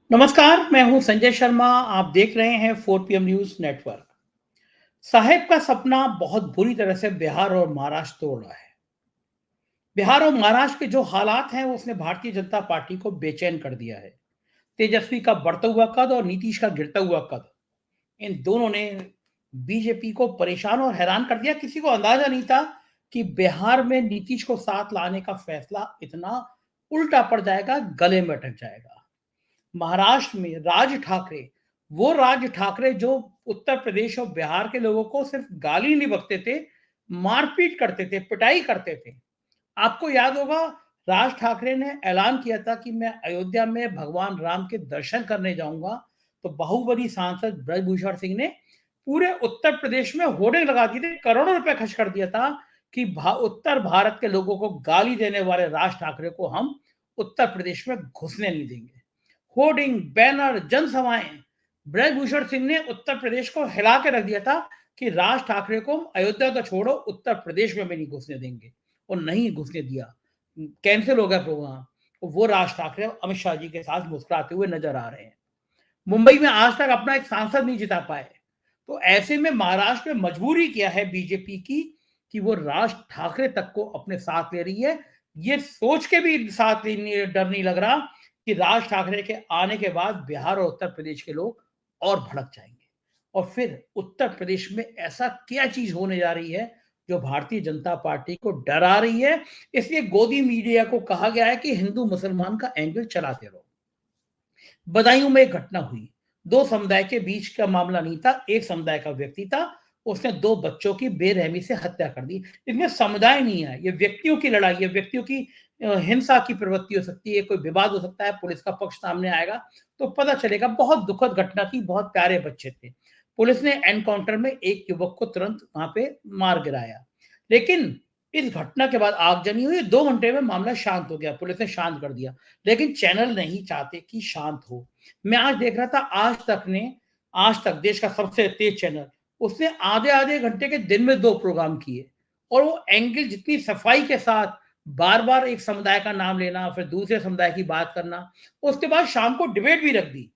नमस्कार, मैं हूं संजय शर्मा। आप देख रहे हैं 4 PM न्यूज नेटवर्क। साहेब का सपना बहुत बुरी तरह से बिहार और महाराष्ट्र तोड़ रहा है। बिहार और महाराष्ट्र के जो हालात हैं, उसने भारतीय जनता पार्टी को बेचैन कर दिया है। तेजस्वी का बढ़ता हुआ कद और नीतीश का गिरता हुआ कद, इन दोनों ने बीजेपी को परेशान और हैरान कर दिया। किसी को अंदाजा नहीं था कि बिहार में नीतीश को साथ लाने का फैसला इतना उल्टा पड़ जाएगा, गले में अटक जाएगा। महाराष्ट्र में राज ठाकरे जो उत्तर प्रदेश और बिहार के लोगों को सिर्फ गाली नहीं बकते थे, मारपीट करते थे, पिटाई करते थे। आपको याद होगा, राज ठाकरे ने ऐलान किया था कि मैं अयोध्या में भगवान राम के दर्शन करने जाऊंगा। तो बाहुबली सांसद ब्रजभूषण सिंह ने पूरे उत्तर प्रदेश में होर्डिंग लगा दी थी, करोड़ों रुपए खर्च कर दिया था कि उत्तर भारत के लोगों को गाली देने वाले राज ठाकरे को हम उत्तर प्रदेश में घुसने नहीं देंगे। होर्डिंग, बैनर, जनसभाएं, ब्रजभूषण सिंह ने उत्तर प्रदेश को हिला के रख दिया था कि राज ठाकरे को अयोध्या तो छोड़ो, उत्तर प्रदेश में भी नहीं घुसने देंगे। और नहीं घुसने दिया, कैंसिल हो गया प्रोग्राम। वो राज ठाकरे अमित शाह जी के साथ मुस्कुराते हुए नजर आ रहे हैं। मुंबई में आज तक अपना एक सांसद नहीं जिता पाए। तो ऐसे में महाराष्ट्र में मजबूरी क्या है बीजेपी की कि वो राज ठाकरे तक को अपने साथ ले रही है। ये सोच के भी साथ लेने डर नहीं लग रहा कि राज ठाकरे के आने के बाद बिहार और उत्तर प्रदेश के लोग और भड़क जाएंगे। और फिर उत्तर प्रदेश में ऐसा क्या चीज होने जा रही है जो भारतीय जनता पार्टी को डरा रही है। इसलिए गोदी मीडिया को कहा गया है कि हिंदू मुसलमान का एंगल चलाते रहो। बदायूं में एक घटना हुई। दो समुदाय के बीच का मामला नहीं था, एक समुदाय का व्यक्ति था, उसने दो बच्चों की बेरहमी से हत्या कर दी। इसमें समुदाय नहीं है, ये व्यक्तियों की लड़ाई है, व्यक्तियों की हिंसा की प्रवृत्ति हो सकती है, कोई विवाद हो सकता है, पुलिस का पक्ष सामने आएगा तो पता चलेगा। बहुत दुखद घटना थी, बहुत प्यारे बच्चे थे। पुलिस ने एनकाउंटर में एक युवक को तुरंत वहां पे मार गिराया। लेकिन इस घटना के बाद आगजनी हुई, 2 घंटे में मामला शांत हो गया, पुलिस ने शांत कर दिया। लेकिन चैनल नहीं चाहते कि शांत हो। मैं आज देख रहा था, आज तक देश का सबसे तेज चैनल, उसने आधे आधे घंटे के दिन में 2 प्रोग्राम किए। और वो एंगल जितनी सफाई के साथ बार बार एक समुदाय का नाम लेना, फिर दूसरे समुदाय की बात करना, उसके बाद शाम को डिबेट भी रख दी।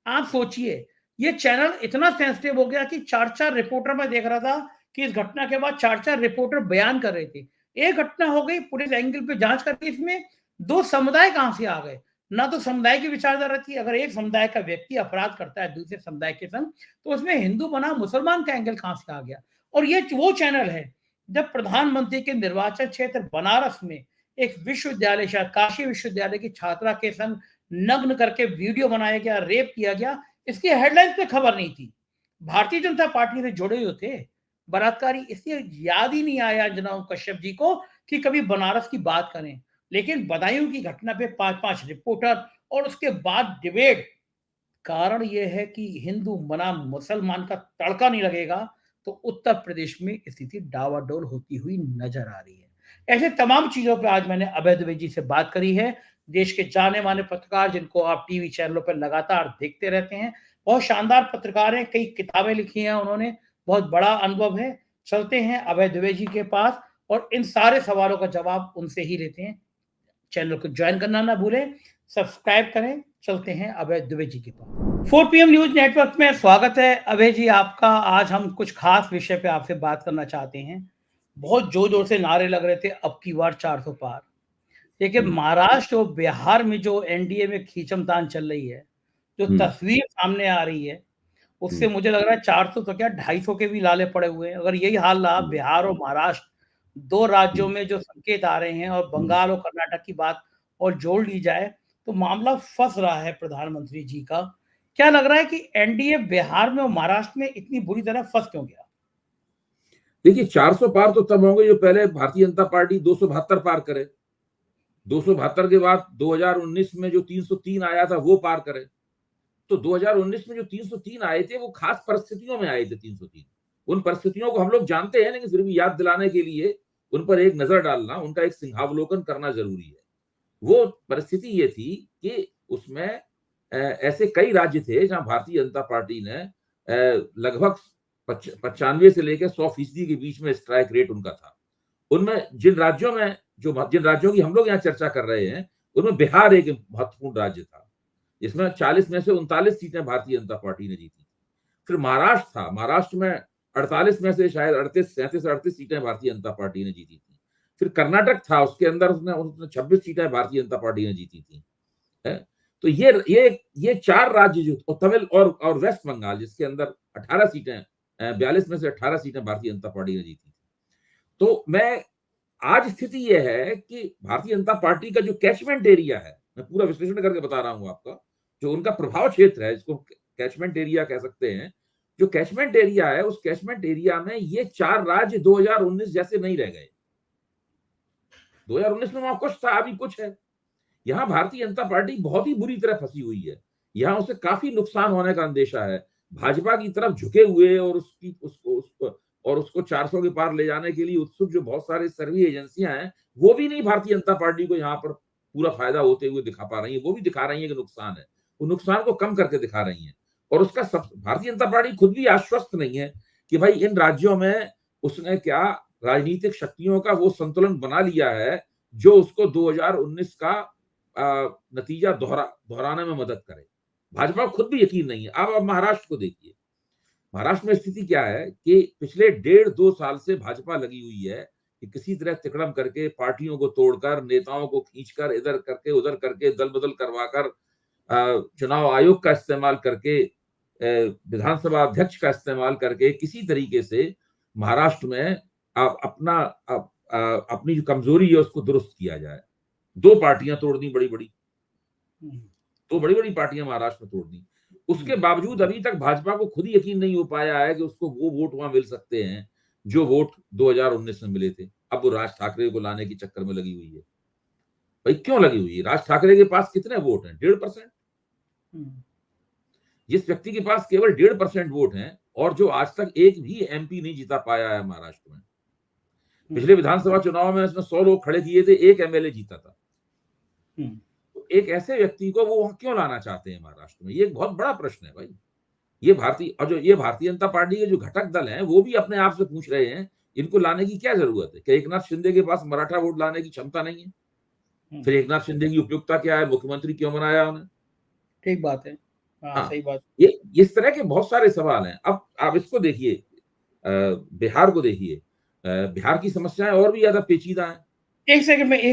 आप सोचिए, ये चैनल इतना सेंसिटिव हो गया कि 4-4 रिपोर्टर, मैं देख रहा था कि इस घटना के बाद 4-4 रिपोर्टर बयान कर रहे थे। एक घटना हो गई, पुलिस एंगल पे जांच करती, इसमें दो समुदाय कहां से आ गए? ना तो समुदाय की विचारधारा थी। अगर एक समुदाय का व्यक्ति अपराध करता है दूसरे समुदाय के संग, तो उसमें हिंदू बना मुसलमान का एंगल कहां से आ गया? और ये वो चैनल है जब प्रधानमंत्री के निर्वाचन क्षेत्र बनारस में एक विश्वविद्यालय, शायद काशी विश्वविद्यालय की छात्रा के संग नग्न करके वीडियो बनाया गया, रेप किया गया, इसकी हेडलाइंस पे खबर नहीं थी। भारतीय जनता पार्टी से जुड़े हुए थे बलात्कारी, इसलिए याद ही नहीं आया जनाब कश्यप जी को कि कभी बनारस की बात करें। लेकिन बदायूं की घटना पे 5-5 रिपोर्टर और उसके बाद डिबेट। कारण यह है कि हिंदू बनाम मुसलमान का तड़का नहीं लगेगा तो उत्तर प्रदेश में स्थिति डावाडोल होती हुई नजर आ रही है। ऐसे तमाम चीजों पर आज मैंने अभय द्विवेदी जी से बात करी है। देश के जाने माने पत्रकार, जिनको आप टीवी चैनलों पर लगातार देखते रहते हैं, बहुत शानदार पत्रकार हैं, कई किताबें लिखी हैं उन्होंने, बहुत बड़ा अनुभव है। चलते हैं अभय द्विवेदी जी के पास और इन सारे सवालों का जवाब उनसे ही लेते हैं। चैनल को ज्वाइन करना ना भूलें, सब्सक्राइब करें। चलते हैं अभय द्विवेदी जी के पास। 4 PM न्यूज नेटवर्क में स्वागत है अभय जी आपका। आज हम कुछ खास विषय पे आपसे बात करना चाहते हैं। बहुत जोर जोर से नारे लग रहे थे, अब की बार 400 पार। देखिए, महाराष्ट्र और बिहार में जो एनडीए में खींचमतान चल रही है, जो तस्वीर सामने आ रही है, उससे मुझे लग रहा है 400 तो क्या, 250 के भी लाले पड़े हुए हैं। अगर यही हाल रहा बिहार और महाराष्ट्र, दो राज्यों में जो संकेत आ रहे हैं, और बंगाल और कर्नाटक की बात और जोड़ ली जाए, तो मामला फंस रहा है प्रधानमंत्री जी का। क्या लग रहा है कि एनडीए बिहार में और महाराष्ट्र में इतनी बुरी तरह फंस क्यों गया? देखिए, 400 पार तो तब होंगे जो पहले भारतीय जनता पार्टी 272 पार करे। 272 के बाद 2019 में जो 303 आया था वो पार करे। तो 2019 में जो 303 आए थे वो खास परिस्थितियों में आए थे। 303 उन परिस्थितियों को हम लोग जानते हैं, लेकिन फिर भी याद दिलाने के लिए उन पर एक नजर डालना, उनका एक सिंहावलोकन करना जरूरी है। वो परिस्थिति ये थी कि उसमें ऐसे कई राज्य थे जहां भारतीय जनता पार्टी ने लगभग 95 से लेकर 100% के बीच में स्ट्राइक रेट उनका था। उनमें जिन राज्यों की हम लोग यहाँ चर्चा कर रहे हैं, उनमें बिहार एक महत्वपूर्ण राज्य था। जिसमें 40 में से 39 सीटें भारतीय जनता पार्टी ने जीती। फिर महाराष्ट्र था, महाराष्ट्र में 48 में से शायद 38 सीटें भारतीय जनता पार्टी ने जीती थी। फिर कर्नाटक था, उसके अंदर उसने 26 सीटें भारतीय जनता पार्टी ने जीती थी, है। तो ये 4 राज्य जो, और तमिल और वेस्ट बंगाल, जिसके अंदर 18 सीटें, 42 में से 18 सीटें भारतीय जनता पार्टी ने जीती थी। तो मैं आज स्थिति यह है कि भारतीय जनता पार्टी का जो कैचमेंट एरिया है, मैं पूरा विश्लेषण करके बता रहा हूं आपका, जो उनका प्रभाव क्षेत्र है, जिसको कैचमेंट एरिया कह सकते हैं, जो कैचमेंट एरिया है, उस कैचमेंट एरिया में ये 4 राज्य 2019 जैसे नहीं रह गए। 2019 में वहां कुछ था, अभी कुछ है। यहां भारतीय जनता पार्टी बहुत ही बुरी तरह फंसी हुई है। यहां उसे काफी नुकसान होने का अंदेशा है। भाजपा की तरफ झुके हुए और उसको 400 के पार ले जाने के लिए उत्सुक जो बहुत सारे सर्वे एजेंसियां हैं, वो भी नहीं भारतीय जनता पार्टी को यहाँ पर पूरा फायदा होते हुए दिखा पा रही है। वो भी दिखा रही है कि नुकसान है, वो नुकसान को कम करके दिखा रही है। और उसका भारतीय जनता पार्टी खुद भी आश्वस्त नहीं है कि भाई इन राज्यों में उसने क्या राजनीतिक शक्तियों का वो संतुलन बना लिया है जो उसको 2019 का नतीजा दोहराने में मदद करे। भाजपा को खुद भी यकीन नहीं है। अब महाराष्ट्र को देखिए, महाराष्ट्र में स्थिति क्या है कि पिछले 1.5-2 साल से भाजपा लगी हुई है कि किसी तरह तिकड़म करके, पार्टियों को तोड़कर, नेताओं को खींचकर, इधर करके उधर करके, दल बदल करवाकर, चुनाव आयोग का इस्तेमाल करके, विधानसभा अध्यक्ष का इस्तेमाल करके किसी तरीके से महाराष्ट्र में अपनी जो कमजोरी है उसको दुरुस्त किया जाए। 2 पार्टियां तोड़ दी, बड़ी बड़ी 2 बड़ी बड़ी पार्टियां महाराष्ट्र में तोड़ दी। उसके बावजूद अभी तक भाजपा को खुद ही यकीन नहीं हो पाया है कि उसको वो वोट वहां मिल सकते हैं जो वोट 2019 में मिले थे। अब वो राज ठाकरे को लाने के चक्कर में लगी हुई है। भाई क्यों लगी हुई है? राज ठाकरे के पास कितने वोट हैं? 1.5%। जिस व्यक्ति के पास केवल 1.5% वोट हैं और जो आज तक एक भी एमपी नहीं जीता पाया है महाराष्ट्र में। पिछले विधानसभा चुनाव में उसने 100 लोग खड़े किए थे, 1 एमएलए जीता था। तो एक ऐसे व्यक्ति को वो क्यों लाना चाहते हैं महाराष्ट्र में? ये एक बहुत बड़ा प्रश्न है भाई। ये भारतीय जनता पार्टी के जो घटक दल हैं वो भी अपने आप से पूछ रहे हैं, इनको लाने की क्या जरूरत है? क्या एकनाथ शिंदे के पास मराठा वोट लाने की क्षमता नहीं है? फिर एकनाथ शिंदे की उपयुक्तता क्या है? मुख्यमंत्री क्यों बनाया उन्हें? ठीक बात है। हाँ, सही बात। ये इस तरह के बहुत सारे सवाल हैं। अब आप इसको देखिए, बिहार को देखिए, बिहार की समस्याएं और भी ज्यादा पेचीदा हैं। एक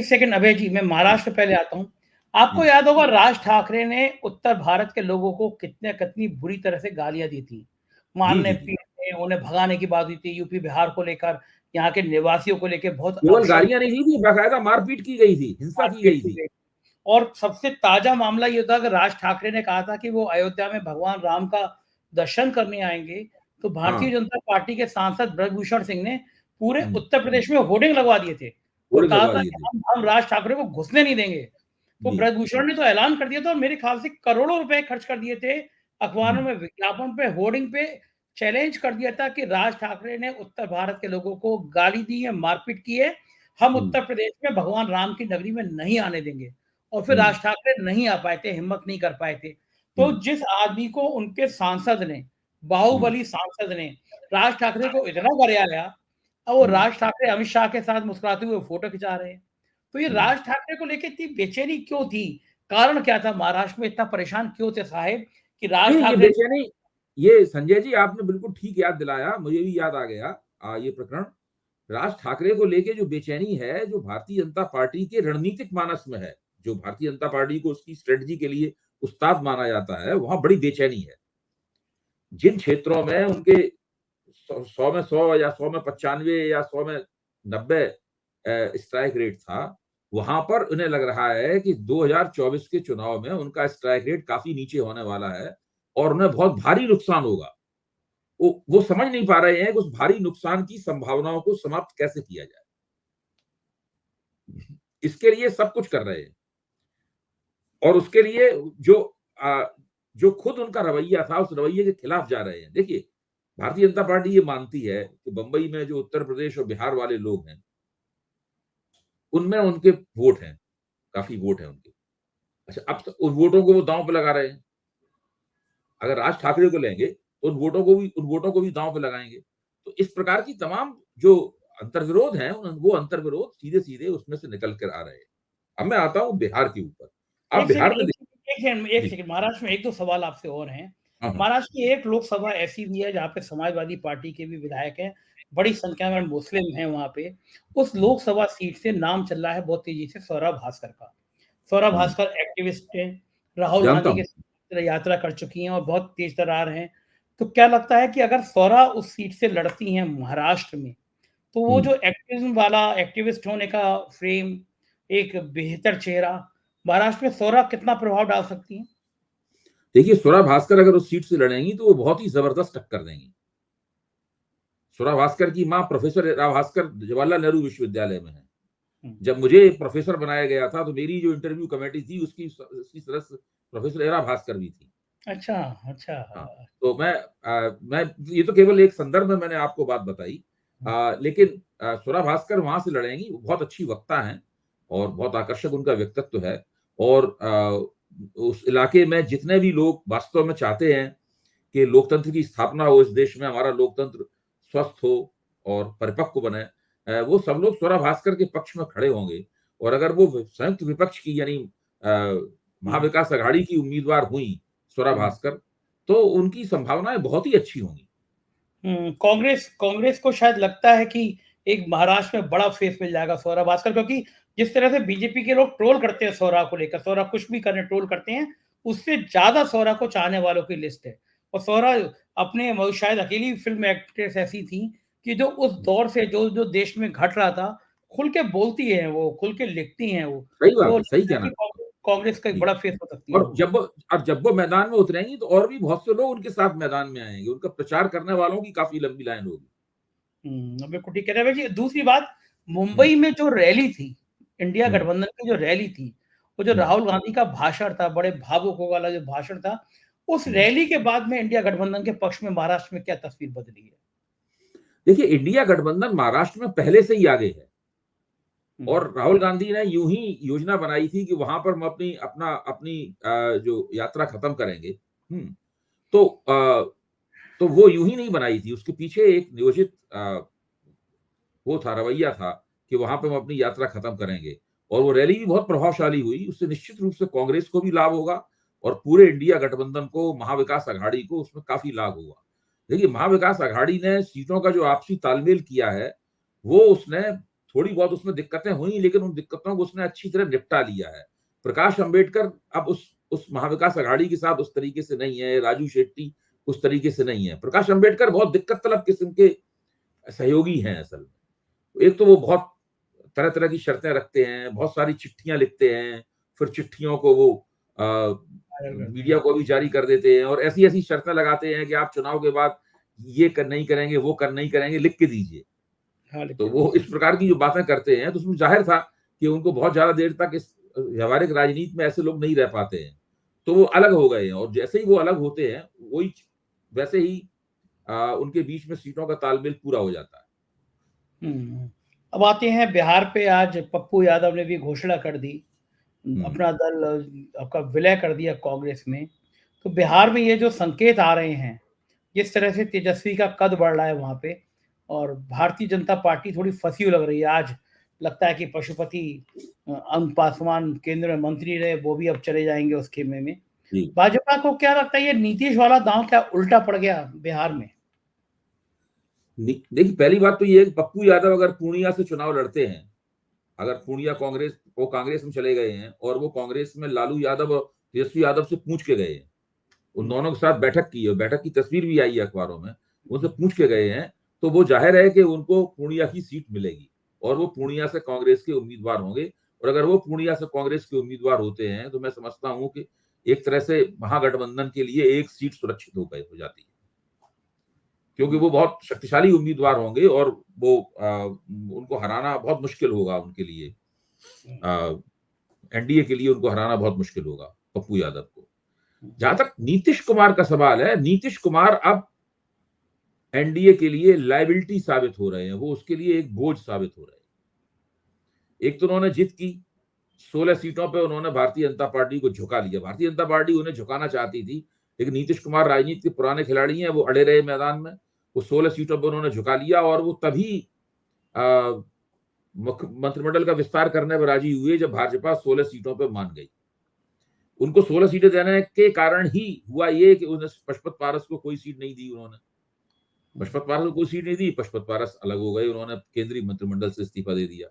सेकंड अभय जी, मैं महाराष्ट्र पहले आता हूँ। आपको याद होगा राज ठाकरे ने उत्तर भारत के लोगों को कितनी बुरी तरह से गालियां दी थी, मारने पीटने, उन्हें भगाने की बात हुई थी। यूपी बिहार को लेकर, यहाँ के निवासियों को लेकर बहुत केवल गालियां नहीं दी थी, बाकायदा मारपीट की गई थी, हिंसा की गई थी। और सबसे ताजा मामला ये था कि राज ठाकरे ने कहा था कि वो अयोध्या में भगवान राम का दर्शन करने आएंगे, तो भारतीय जनता पार्टी के सांसद ब्रजभूषण सिंह ने पूरे उत्तर प्रदेश में होर्डिंग लगवा दिए थे और कहा था कि हम राज ठाकरे को घुसने नहीं देंगे। तो ब्रजभूषण ने तो ऐलान कर दिया था और मेरे ख्याल से करोड़ों रुपए खर्च कर दिए थे अखबारों में, विज्ञापन पे, होर्डिंग पे चैलेंज कर दिया था कि राज ठाकरे ने उत्तर भारत के लोगों को गाली दी है, मारपीट की है, हम उत्तर प्रदेश में भगवान राम की नगरी में नहीं आने देंगे। और फिर राज ठाकरे नहीं आ पाए थे, हिम्मत नहीं कर पाए थे। तो जिस आदमी को उनके सांसद ने, बाहुबली सांसद ने राज ठाकरे को इतना गरियाया, अब वो राज ठाकरे अमित शाह के साथ मुस्कुराते हुए फोटो खिंचा रहे हैं। तो ये राज ठाकरे को लेकर इतनी बेचैनी क्यों थी? कारण क्या था? महाराष्ट्र में इतना परेशान क्यों थे साहेब कि राज ठाकरे? ये संजय जी आपने बिल्कुल ठीक याद दिलाया, मुझे भी याद आ गया ये प्रकरण। राज ठाकरे को लेके जो बेचैनी है, जो भारतीय जनता पार्टी के रणनीतिक मानस में है, जो भारतीय जनता पार्टी को उसकी स्ट्रेटजी के लिए उस्ताद माना जाता है, वहां बड़ी बेचैनी है। जिन क्षेत्रों में उनके 100 में 100 या 100 में 95 या 100 में 90 स्ट्राइक रेट था, वहां पर उन्हें लग रहा है कि 2024 के चुनाव में उनका स्ट्राइक रेट काफी नीचे होने वाला है और उन्हें बहुत भारी नुकसान होगा। वो समझ नहीं पा रहे हैं कि उस भारी नुकसान की संभावनाओं को समाप्त कैसे किया जाए। इसके लिए सब कुछ कर रहे हैं और उसके लिए जो खुद उनका रवैया था, उस रवैये के खिलाफ जा रहे हैं। देखिए, भारतीय जनता पार्टी ये मानती है कि बंबई में जो उत्तर प्रदेश और बिहार वाले लोग हैं, उनमें उनके वोट हैं, काफी वोट हैं उनके। अच्छा, अब उन वोटों को वो दांव पे लगा रहे हैं। अगर राज ठाकरे को लेंगे तो उन वोटों को भी दांव पे लगाएंगे। तो इस प्रकार की तमाम जो अंतर्विरोध हैं, वो अंतर्विरोध सीधे सीधे उसमें से निकल कर आ रहे हैं। अब मैं आता हूं बिहार के ऊपर। अब बिहार में एक एक सेकंड, महाराष्ट्र में एक दो सवाल आपसे और हैं। महाराष्ट्र की एक लोकसभा ऐसी भी है जहाँ पे समाजवादी पार्टी के भी विधायक हैं, बड़ी संख्या में मुस्लिम हैं वहाँ पे। उस लोकसभा सीट से नाम चल रहा है बहुत तेजी से सौरभ भास्कर का। सौरभ भास्कर एक्टिविस्ट हैं, राहुल गांधी के साथ यात्रा कर चुकी हैं और बहुत तेज तर्रार हैं। तो क्या लगता है कि अगर सौरा उस सीट से लड़ती हैं महाराष्ट्र में, तो वो जो एक्टिविज्म वाला एक्टिविस्ट होने का फ्रेम, एक बेहतर चेहरा, महाराष्ट्र में सौरा कितना प्रभाव डाल सकती हैं? देखिए, स्वरा भास्कर अगर उस सीट से लड़ेंगी तो वो बहुत ही जबरदस्त टक्कर देंगी। स्वरा भास्कर की मां प्रोफेसर राव भास्कर जवाहरलाल नेहरू विश्वविद्यालय में है। जब मुझे प्रोफेसर बनाया गया था तो मेरी जो इंटरव्यू कमेटी थी उसकी सदस्य प्रोफेसर एरा भास्कर भी थी। अच्छा, अच्छा। हाँ, तो मैं ये तो केवल एक संदर्भ में मैंने आपको बात बताई। लेकिन स्वरा भास्कर वहां से लड़ेंगी, बहुत अच्छी वक्ता हैं और बहुत आकर्षक उनका व्यक्तित्व है। और उस इलाके में जितने भी लोग वास्तव में चाहते हैं कि लोकतंत्र की स्थापना हो इस देश में, हमारा लोकतंत्र स्वस्थ हो और परिपक्व बने, वो सब लोग स्वरा भास्कर के पक्ष में खड़े होंगे। और अगर वो संयुक्त विपक्ष की यानी महाविकास अघाड़ी की उम्मीदवार हुई स्वरा भास्कर, तो उनकी संभावनाएं बहुत ही अच्छी होंगी। कांग्रेस को शायद लगता है कि एक महाराष्ट्र में बड़ा फेस मिल जाएगा सौरा भास्कर, क्योंकि जिस तरह से बीजेपी के लोग ट्रोल करते हैं सौरा को लेकर, सौरा कुछ भी करने ट्रोल करते हैं, उससे ज्यादा सौरा को चाहने वालों की लिस्ट है। और सौरा अपने शायद अकेली फिल्म एक्ट्रेस ऐसी थी कि जो उस दौर से जो देश में घट रहा था खुल के बोलती है, वो खुल के लिखती हैं वो। सही बात तो है, सही कहना। कांग्रेस का एक बड़ा फेस हो सकती है। और जब वो मैदान में उतरेंगी तो और भी बहुत से लोग उनके साथ मैदान में आएंगे, उनका प्रचार करने वालों की काफी लंबी लाइन होगी। बिल्कुल ठीक कह रहे हैं। दूसरी बात, मुंबई में जो रैली थी, इंडिया गठबंधन की जो रैली थी, वो जो राहुल गांधी का भाषण था, बड़े भावुक वाला जो भाषण था, उस रैली के बाद में इंडिया गठबंधन के पक्ष में महाराष्ट्र में क्या तस्वीर बदली है? देखिए, इंडिया गठबंधन महाराष्ट्र में पहले से ही आगे है और राहुल गांधी ने यूं ही योजना बनाई थी कि वहां पर हम अपनी जो यात्रा खत्म करेंगे। तो वो यूं ही नहीं बनाई थी, उसके पीछे एक नियोजित वो था, रवैया था कि वहां पर हम अपनी यात्रा खत्म करेंगे। और वो रैली भी बहुत प्रभावशाली हुई, उससे निश्चित रूप से कांग्रेस को भी लाभ होगा और पूरे इंडिया गठबंधन को, महाविकास अघाड़ी को उसमें काफी लाभ होगा। देखिए, महाविकास अघाड़ी ने सीटों का जो आपसी तालमेल किया है, वो उसने थोड़ी बहुत उसमें दिक्कतें हुई, लेकिन उन दिक्कतों को उसने अच्छी तरह निपटा लिया है। प्रकाश अंबेडकर अब उस महाविकास अघाड़ी के साथ उस तरीके से नहीं है, राजू शेट्टी उस तरीके से नहीं है। प्रकाश अंबेडकर बहुत दिक्कत तलब किस्म के सहयोगी हैं असल में। एक तो वो बहुत तरह तरह की शर्तें रखते हैं, बहुत सारी चिट्ठियां लिखते हैं, फिर चिट्ठियों को वो मीडिया को भी जारी कर देते हैं और ऐसी ऐसी शर्तें लगाते हैं कि आप चुनाव के बाद ये कर नहीं करेंगे, वो कर नहीं करेंगे, लिख के दीजिए। तो वो इस प्रकार की जो बातें करते हैं, तो उसमें जाहिर था कि उनको बहुत ज्यादा देर तक इस व्यवहारिक राजनीति में ऐसे लोग नहीं रह पाते हैं, तो वो अलग हो गए हैं। और जैसे ही वो अलग होते हैं, वही वैसे ही उनके बीच में सीटों का तालमेल पूरा हो जाता है। अब आते हैं बिहार पे। आज पप्पू यादव ने भी घोषणा कर दी, अपना दल आपका विलय कर दिया कांग्रेस में। तो बिहार में ये जो संकेत आ रहे हैं, जिस तरह से तेजस्वी का कद बढ़ रहा है वहां पे, और भारतीय जनता पार्टी थोड़ी फंसी हुई लग रही है। आज लगता है कि पशुपति पासवान केंद्र में मंत्री रहे, वो भी अब चले जाएंगे उस खेमे में। भाजपा को क्या लगता है, ये नीतीश वाला दांव क्या उल्टा पड़ गया बिहार में? देखिए, पहली बात तो ये है कि पप्पू यादव अगर पूर्णिया से चुनाव लड़ते हैं, अगर पूर्णिया कांग्रेस में चले गए हैं और वो कांग्रेस में लालू यादव और तेजस्वी यादव से पूछ के गए हैं, उन दोनों के साथ बैठक की है, बैठक की तस्वीर भी आई है अखबारों में, उनसे पूछ के गए हैं, तो वो जाहिर है कि उनको पूर्णिया की सीट मिलेगी और वो पूर्णिया से कांग्रेस के उम्मीदवार होंगे। और अगर वो पूर्णिया से कांग्रेस के उम्मीदवार होते हैं तो मैं समझता हूं कि एक तरह से महागठबंधन के लिए एक सीट सुरक्षित हो जाती है, क्योंकि वो बहुत शक्तिशाली उम्मीदवार होंगे और वो उनको हराना बहुत मुश्किल होगा उनके लिए। एनडीए के लिए उनको हराना बहुत मुश्किल होगा पप्पू यादव को। जहां तक नीतीश कुमार का सवाल है, नीतीश कुमार अब एनडीए के लिए लायबिलिटी साबित हो रहे हैं, वो उसके लिए एक बोझ साबित हो रहे हैं। एक तो उन्होंने जीत की 16 सीटों पे, उन्होंने भारतीय जनता पार्टी को झुका लिया। भारतीय जनता पार्टी उन्हें झुकाना चाहती थी, लेकिन नीतीश कुमार राजनीति के पुराने खिलाड़ी हैं, वो अड़े रहे मैदान में। वो 16 सीटों पर उन्होंने झुका लिया और वो तभी मंत्रिमंडल का विस्तार करने पर राजी हुए जब भाजपा 16 सीटों पर मान गई। उनको 16 सीटें देने के कारण ही हुआ ये कि उन्हें पशुपत पारस को कोई सीट नहीं दी उन्होंने। पशुपत पारस को कोई सीट नहीं दी, पशुपत पारस अलग हो गए, उन्होंने केंद्रीय मंत्रिमंडल से इस्तीफा दे दिया।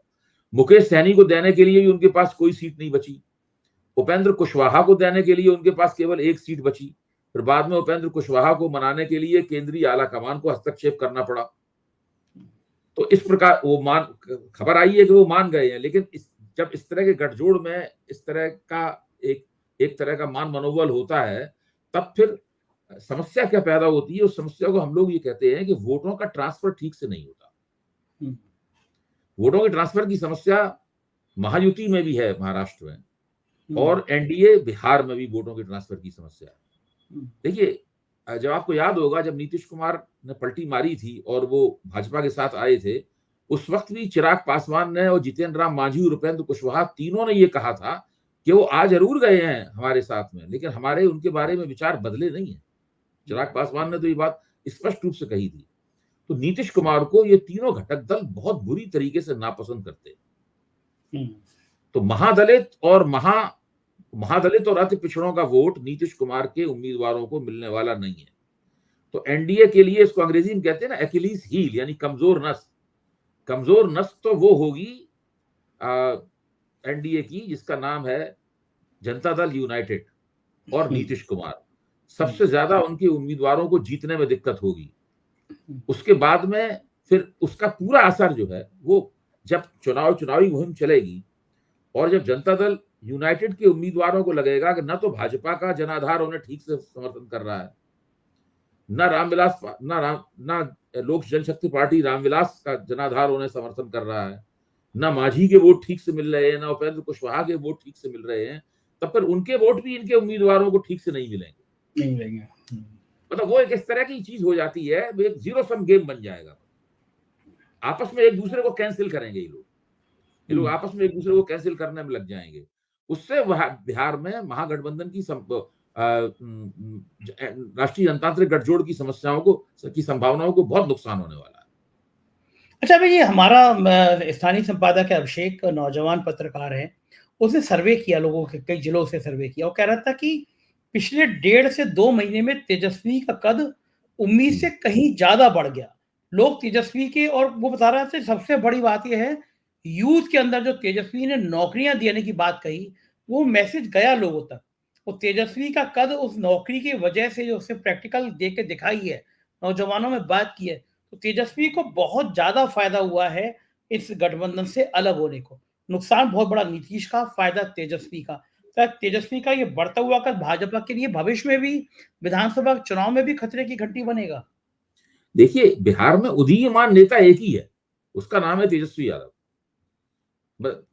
मुकेश सहनी को देने के लिए भी उनके पास कोई सीट नहीं बची। उपेंद्र कुशवाहा को देने के लिए उनके पास केवल एक सीट बची। फिर बाद में उपेंद्र कुशवाहा को मनाने के लिए केंद्रीय आला कमान को हस्तक्षेप करना पड़ा। तो इस प्रकार वो खबर आई है कि वो मान गए हैं, लेकिन जब इस तरह के गठजोड़ में इस तरह का एक तरह का मान मनोबल होता है, तब फिर समस्या क्या पैदा होती है। उस समस्या को हम लोग ये कहते हैं कि वोटों का ट्रांसफर ठीक से नहीं होता। वोटों के ट्रांसफर की समस्या महायुति में भी है महाराष्ट्र में, और एनडीए बिहार में भी वोटों के ट्रांसफर की समस्या है। देखिए, जब आपको याद होगा, जब नीतीश कुमार ने पलटी मारी थी और वो भाजपा के साथ आए थे, उस वक्त भी चिराग पासवान ने और जितेंद्र राम मांझी और उपेंद्र कुशवाहा तीनों ने ये कहा था कि वो आ जरूर गए हैं हमारे साथ में, लेकिन हमारे उनके बारे में विचार बदले नहीं है। चिराग पासवान ने तो ये बात स्पष्ट रूप से कही थी। तो नीतीश कुमार को ये तीनों घटक दल बहुत बुरी तरीके से नापसंद करते हैं। तो महादलित और अति पिछड़ों का वोट नीतीश कुमार के उम्मीदवारों को मिलने वाला नहीं है। तो एनडीए के लिए, इसको अंग्रेजी में कहते हैं ना एक्यूलीज हील, यानी कमजोर नस। कमजोर नस तो वो होगी एनडीए की जिसका नाम है जनता दल यूनाइटेड और नीतीश कुमार। सबसे ज्यादा उनके उम्मीदवारों को जीतने में दिक्कत होगी। उसके बाद में फिर उसका पूरा असर जो है वो जब चुनावी मुहिम चलेगी और जब जनता दल यूनाइटेड के उम्मीदवारों को लगेगा कि न तो भाजपा का जनाधार उन्हें ठीक से समर्थन कर रहा है, न लोक जनशक्ति पार्टी रामविलास का जनाधार उन्हें समर्थन कर रहा है, न मांझी के वोट ठीक से मिल रहे हैं, न उपेंद्र कुशवाहा के वोट ठीक से मिल रहे हैं, तब फिर उनके वोट भी इनके उम्मीदवारों को ठीक से नहीं मिलेंगे। मतलब वो एक इस तरह की चीज हो जाती है, वो एक जीरो सम गेम बन जाएगा। आपस में एक दूसरे को कैंसिल करेंगे ये लोग आपस में एक दूसरे को कैंसिल करने में लग जाएंगे। उससे बिहार में महागठबंधन की राष्ट्रीय जनतांत्रिक गठजोड़ की संभावनाओं को बहुत नुकसान होने वाला है। अच्छा भाई, ये हमारा स्थानीय संपादक है अभिषेक, नौजवान पत्रकार है, उसने सर्वे किया, लोगों के कई जिलों से सर्वे किया और कह रहा था कि पिछले 1.5 से 2 महीने में तेजस्वी का कद उम्मीद से कहीं ज्यादा बढ़ गया। लोग तेजस्वी के, और वो बता रहा था सबसे बड़ी बात यह है, यूथ के अंदर जो तेजस्वी ने नौकरियां देने की बात कही, वो मैसेज गया लोगों तक। वो तेजस्वी का कद उस नौकरी की वजह से जो उसने प्रैक्टिकल दे के दिखाई है, नौजवानों में बात की है, तो तेजस्वी को बहुत ज्यादा फायदा हुआ है इस गठबंधन से अलग होने को। नुकसान बहुत बड़ा नीतीश का, फायदा तेजस्वी का। तो तेजस्वी का ये बढ़ता हुआ कद भाजपा के लिए भविष्य में भी विधानसभा चुनाव में भी खतरे की घंटी बनेगा। देखिए, बिहार में उदीयमान नेता एक ही है, उसका नाम है तेजस्वी यादव।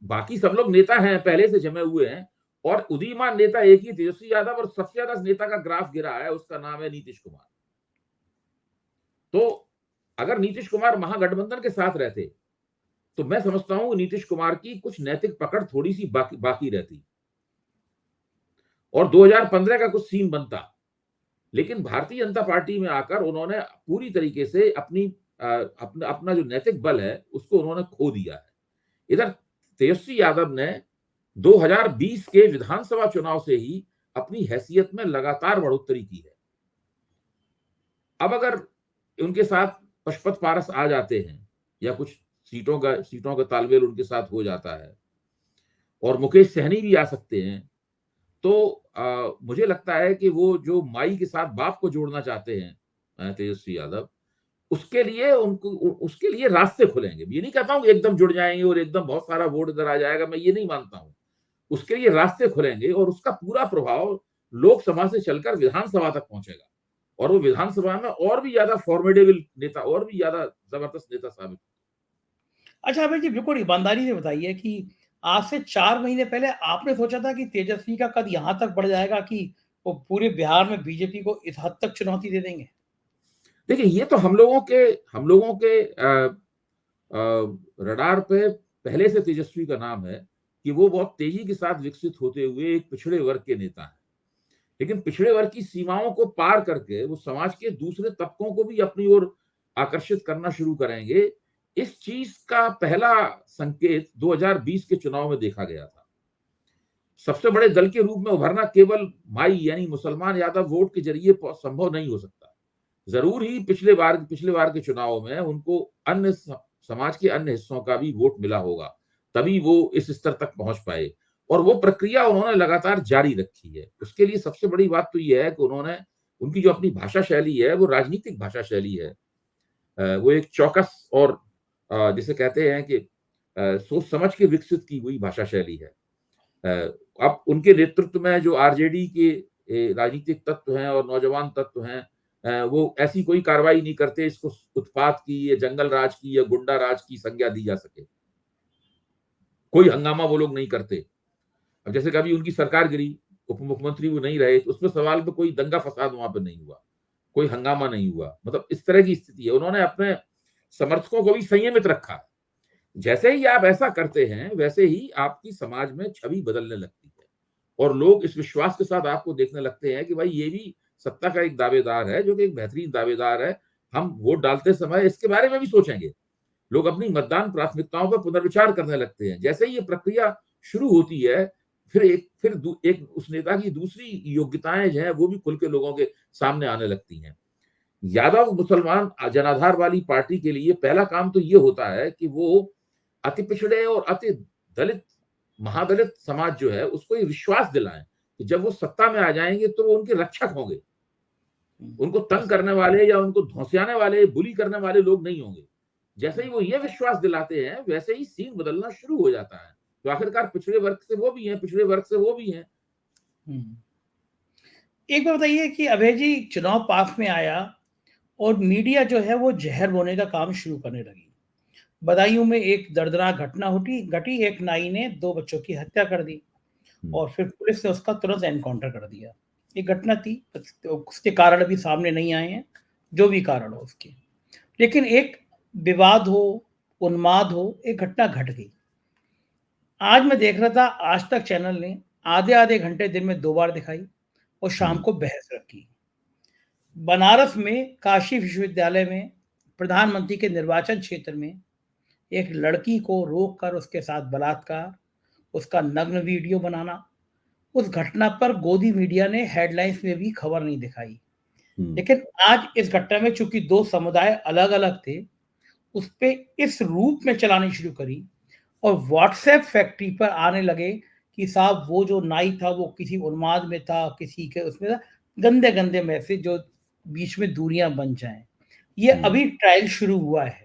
बाकी सब लोग नेता हैं, पहले से जमे हुए हैं, और उदीयमान नेता एक ही तेजस्वी यादव, और सबसे ज्यादा नेता का ग्राफ गिरा है, उसका नाम है नीतीश कुमार। तो अगर नीतीश कुमार महागठबंधन के साथ रहते तो मैं समझता हूं नीतीश कुमार की कुछ नैतिक पकड़ थोड़ी सी बाकी रहती और 2015 का कुछ सीन बनता। लेकिन भारतीय जनता पार्टी में आकर उन्होंने पूरी तरीके से अपना जो नैतिक बल है उसको उन्होंने खो दिया है। इधर तेजस्वी यादव ने 2020 के विधानसभा चुनाव से ही अपनी हैसियत में लगातार बढ़ोतरी की है। अब अगर उनके साथ पशुपत पारस आ जाते हैं या कुछ सीटों का तालमेल उनके साथ हो जाता है और मुकेश सहनी भी आ सकते हैं, तो मुझे लगता है कि वो जो माई के साथ बाप को जोड़ना चाहते हैं तेजस्वी यादव, उसके लिए रास्ते खुलेंगे। ये नहीं कहता हूं एकदम जुड़ जाएंगे और एकदम बहुत सारा वोट इधर आ जाएगा, मैं ये नहीं मानता हूं। उसके लिए रास्ते खुलेंगे और उसका पूरा प्रभाव लोकसभा से चलकर विधानसभा तक पहुंचेगा और वो विधानसभा में और भी ज्यादा फॉर्मेडेबल नेता, और भी ज्यादा जबरदस्त नेता साबित। अच्छा भाई जी, बिल्कुल ईमानदारी से बताइए कि आज से 4 महीने पहले आपने सोचा था कि तेजस्वी का कद यहां तक बढ़ जाएगा कि वो पूरे बिहार में बीजेपी को इस हद तक चुनौती दे देंगे? देखिए, ये तो हम लोगों के रडार पे पहले से तेजस्वी का नाम है कि वो बहुत तेजी के साथ विकसित होते हुए एक पिछड़े वर्ग के नेता हैं। लेकिन पिछड़े वर्ग की सीमाओं को पार करके वो समाज के दूसरे तबकों को भी अपनी ओर आकर्षित करना शुरू करेंगे। इस चीज का पहला संकेत 2020 के चुनाव में देखा गया था। सबसे बड़े दल के रूप में उभरना केवल माई यानी मुसलमान यादव वोट के जरिए संभव नहीं हो सकता। जरूर ही पिछले बार के चुनाव में उनको अन्य समाज के अन्य हिस्सों का भी वोट मिला होगा, तभी वो इस स्तर तक पहुंच पाए, और वो प्रक्रिया उन्होंने लगातार जारी रखी है। उसके लिए सबसे बड़ी बात तो यह है कि उनकी जो अपनी भाषा शैली है वो राजनीतिक भाषा शैली है। वो एक चौकस और जिसे कहते हैं कि सोच समझ के विकसित की हुई भाषा शैली है। अब उनके नेतृत्व में जो आरजेडी के राजनीतिक तत्व हैं और नौजवान तत्व हैं, वो ऐसी कोई कार्रवाई नहीं करते इसको उत्पात की या जंगल राज की या गुंडा राज की संज्ञा दी जा सके। कोई हंगामा वो लोग नहीं करते। अब जैसे कभी उनकी सरकार गिरी, उप मुख्यमंत्री वो नहीं रहे, तो उसमें सवाल में कोई दंगा फसाद वहां पर नहीं हुआ, कोई हंगामा नहीं हुआ। मतलब इस तरह की स्थिति है। उन्होंने अपने समर्थकों को भी संयमित रखा। जैसे ही आप ऐसा करते हैं वैसे ही आपकी समाज में छवि बदलने लगती है और लोग इस विश्वास के साथ आपको देखने लगते हैं कि भाई ये भी सत्ता का एक दावेदार है, जो कि एक बेहतरीन दावेदार है। हम वोट डालते समय इसके बारे में भी सोचेंगे। लोग अपनी मतदान प्राथमिकताओं पर पुनर्विचार करने लगते हैं। जैसे ही ये प्रक्रिया शुरू होती है, फिर उस नेता की दूसरी योग्यताएं जो है वो भी खुल के लोगों के सामने आने लगती हैं। यादव मुसलमान जनाधार वाली पार्टी के लिए पहला काम तो ये होता है कि वो अति पिछड़े और अति दलित महादलित समाज जो है उसको ये विश्वास दिलाएं कि जब वो सत्ता में आ जाएंगे तो वो उनके रक्षक होंगे। उनको तंग करने वाले या उनको धौंसियाने वाले, बुली करने वाले लोग नहीं होंगे। जैसे ही वो ये विश्वास दिलाते हैं वैसे ही सीन बदलना शुरू हो जाता है। तो आखिरकार पिछड़े वर्ग से वो भी हैं, पिछड़े वर्ग से वो भी हैं। एक बात बताइए कि अभय जी, चुनाव पास में आया और मीडिया जो है वो जहर बोने का काम शुरू करने लगी। बदायूं में एक दर्दनाक घटना घटी। एक नाई ने 2 बच्चों की हत्या कर दी और फिर पुलिस ने उसका तुरंत एनकाउंटर कर दिया। एक घटना थी, उसके कारण अभी सामने नहीं आए हैं, जो भी कारण हो उसके। लेकिन एक विवाद हो, उन्माद हो, एक घटना घट गई। आज मैं देख रहा था, आज तक चैनल ने आधे घंटे दिन में 2 बार दिखाई और शाम को बहस रखी। बनारस में काशी विश्वविद्यालय में प्रधानमंत्री के निर्वाचन क्षेत्र में एक लड़की को रोककर उसके साथ बलात्कार, उसका नग्न वीडियो बनाना, उस घटना पर गोदी मीडिया ने हेडलाइंस में भी खबर नहीं दिखाई। लेकिन आज इस घटना में चूंकि 2 समुदाय अलग अलग थे, उस पे इस रूप में चलानी शुरू करी और व्हाट्सएप फैक्ट्री पर आने लगे कि साहब वो जो नाई था वो किसी उन्माद में था, किसी के उसमें था, गंदे गंदे मैसेज जो बीच में दूरियां बन जाएं। ये अभी ट्रायल शुरू हुआ है।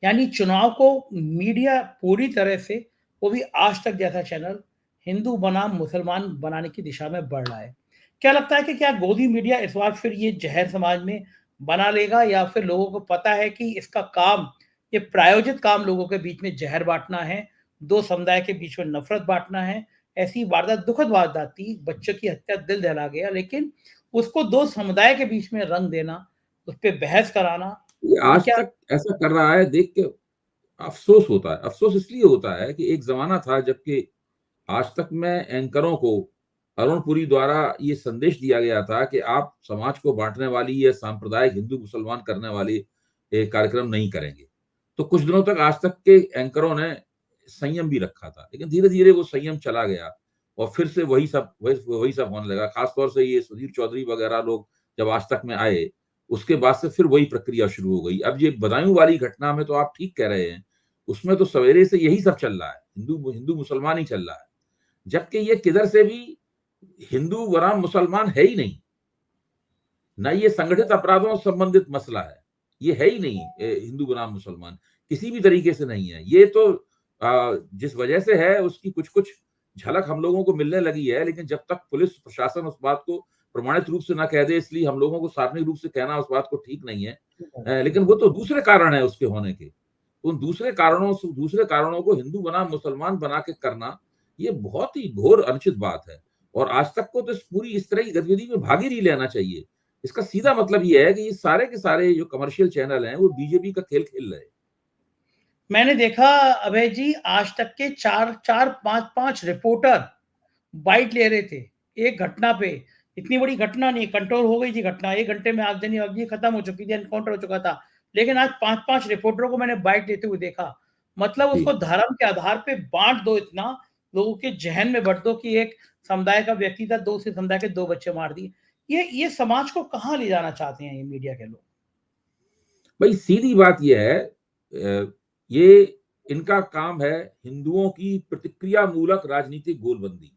यानी चुनाव को मीडिया पूरी तरह से, वो भी आज तक जैसा चैनल, हिंदू बनाम मुसलमान बनाने की दिशा में बढ़ रहा है। क्या लगता है कि क्या गोदी मीडिया इस बार फिर ये जहर समाज में बना लेगा, या फिर लोगों को पता है कि इसका काम, ये प्रायोजित काम लोगों के बीच में जहर बांटना है, 2 समुदाय के बीच में नफरत बांटना है? ऐसी वारदात, दुखद वारदात थी, बच्चों की हत्या, दिल दहला गया, लेकिन उसको 2 समुदाय के बीच में रंग देना, उस पर बहस कराना, आज क्या? तक ऐसा कर रहा है देख के अफसोस होता है। अफसोस इसलिए होता है कि एक जमाना था जबकि आज तक में एंकरों को अरुण पुरी द्वारा ये संदेश दिया गया था कि आप समाज को बांटने वाली या सांप्रदायिक हिंदू मुसलमान करने वाली कार्यक्रम नहीं करेंगे। तो कुछ दिनों तक आज तक के एंकरों ने संयम भी रखा था, लेकिन धीरे धीरे वो संयम चला गया और फिर से वही सब होने लगा। खासतौर से ये सुधीर चौधरी वगैरह लोग जब आज तक में आए, उसके बाद से फिर वही प्रक्रिया शुरू हो गई। अब ये बदायूं वाली घटना में तो आप ठीक कह रहे हैं, उसमें तो सवेरे से यही सब चल रहा है, हिंदू मुसलमान ही चल रहा है, जबकि ये किधर से भी हिंदू वनाम मुसलमान है ही नहीं। ना ये संगठित अपराधों से संबंधित मसला है, ये है ही नहीं। हिंदू बनाम मुसलमान किसी भी तरीके से नहीं है। ये तो जिस वजह से है उसकी कुछ कुछ झलक हम लोगों को मिलने लगी है, लेकिन जब तक पुलिस प्रशासन उस बात को प्रमाणित रूप से ना कह दे, इसलिए हम लोगों को सार्वजनिक रूप से कहना उस बात को ठीक नहीं है। लेकिन वो तो दूसरे कारण है उसके होने के। उन दूसरे कारणों को हिंदू बनाम मुसलमान बना के करना, ये बहुत ही घोर अनुचित बात है। और आज तक को तो इस तरह की गतिविधि में भाग ही नहीं लेना चाहिए। इसका सीधा मतलब ये है कि ये सारे के सारे जो कमर्शियल चैनल हैं वो बीजेपी का खेल खेल रहे हैं। मैंने देखा अभय जी, आज तक के 4-5 रिपोर्टर बाइट ले रहे थे एक घटना पे। इतनी बड़ी घटना नहीं, कंट्रोल हो गई थी घटना, 1 घंटे में आगजनी खत्म हो चुकी थी, एनकाउंटर हो चुका था, लेकिन आज 5-5 रिपोर्टरों को मैंने बाइट लेते हुए देखा। मतलब उसको धर्म के आधार पे बांट दो इतना लोगों के जहन में भर दो कि एक समुदाय का व्यक्ति था, दूसरे समुदाय के 2 बच्चे मार दिए। ये समाज को कहाँ ले जाना चाहते हैं ये मीडिया के लोग? भाई सीधी बात यह है, ये इनका काम है हिंदुओं की प्रतिक्रिया मूलक राजनीतिक गोलबंदी,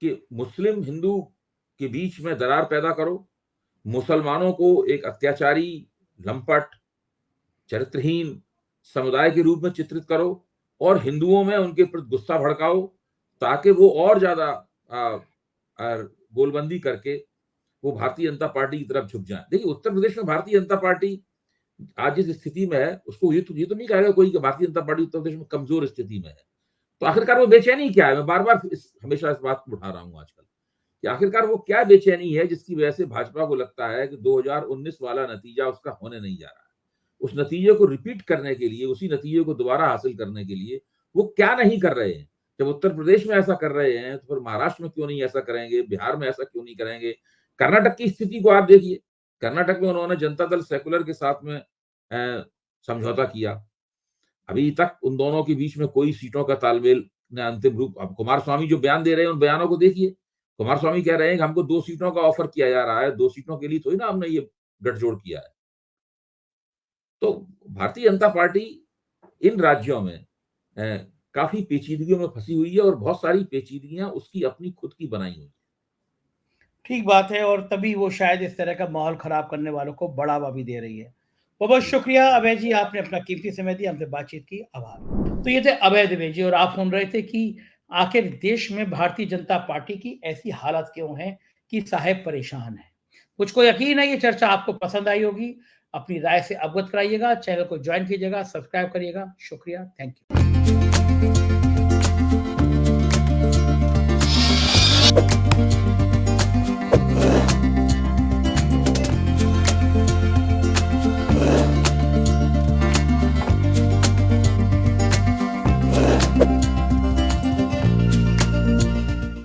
कि मुस्लिम हिंदू के बीच में दरार पैदा करो, मुसलमानों को एक अत्याचारी, लंपट, चरित्रहीन समुदाय के रूप में चित्रित करो और हिंदुओं में उनके प्रति गुस्सा भड़काओ, ताकि वो और ज्यादा गोलबंदी करके वो भारतीय जनता पार्टी की तरफ झुक जाए। देखिए, उत्तर प्रदेश में भारतीय जनता पार्टी आज जिस स्थिति में है, उसको ये तो नहीं कहेगा कोई कि भारतीय जनता पार्टी उत्तर प्रदेश में कमजोर स्थिति में है। तो आखिरकार वो बेचैनी क्या है? मैं बार बार हमेशा इस बात को उठा रहा हूं आजकल कि आखिरकार वो क्या बेचैनी है जिसकी वजह से भाजपा को लगता है कि 2019 वाला नतीजा उसका होने नहीं जा रहा है। उस नतीजे को रिपीट करने के लिए, उसी नतीजे को दोबारा हासिल करने के लिए वो क्या नहीं कर रहे हैं? जब उत्तर प्रदेश में ऐसा कर रहे हैं तो फिर महाराष्ट्र में क्यों नहीं ऐसा करेंगे? बिहार में ऐसा क्यों नहीं करेंगे? कर्नाटक की स्थिति को आप देखिए। कर्नाटक में उन्होंने जनता दल सेकुलर के साथ में समझौता किया। अभी तक उन दोनों के बीच में कोई सीटों का तालमेल न अंतिम रूप। अब कुमारस्वामी जो बयान दे रहे हैं, उन बयानों को देखिए। कुमारस्वामी कह रहे हैं कि हमको 2 सीटों का ऑफर किया जा रहा है, 2 सीटों के लिए थोड़ी ना हमने ये गठजोड़ किया है। तो भारतीय जनता पार्टी इन राज्यों में काफी पेचीदगियों में फंसी हुई है और बहुत सारी पेचीदगियां उसकी अपनी खुद की बनाई हुई है। ठीक बात है, और तभी वो शायद इस तरह का माहौल खराब करने वालों को बढ़ावा भी दे रही है। बहुत बहुत शुक्रिया अभय जी, आपने अपना कीमती समय दिया, हमसे बातचीत की। आभार। तो ये थे अभय द्विवेदी जी, और आप सुन रहे थे कि आखिर देश में भारतीय जनता पार्टी की ऐसी हालत क्यों है कि साहब परेशान है। मुझको यकीन है ये चर्चा आपको पसंद आई होगी। अपनी राय से अवगत कराइएगा, चैनल को ज्वाइन कीजिएगा, सब्सक्राइब करिएगा। शुक्रिया, थैंक यू।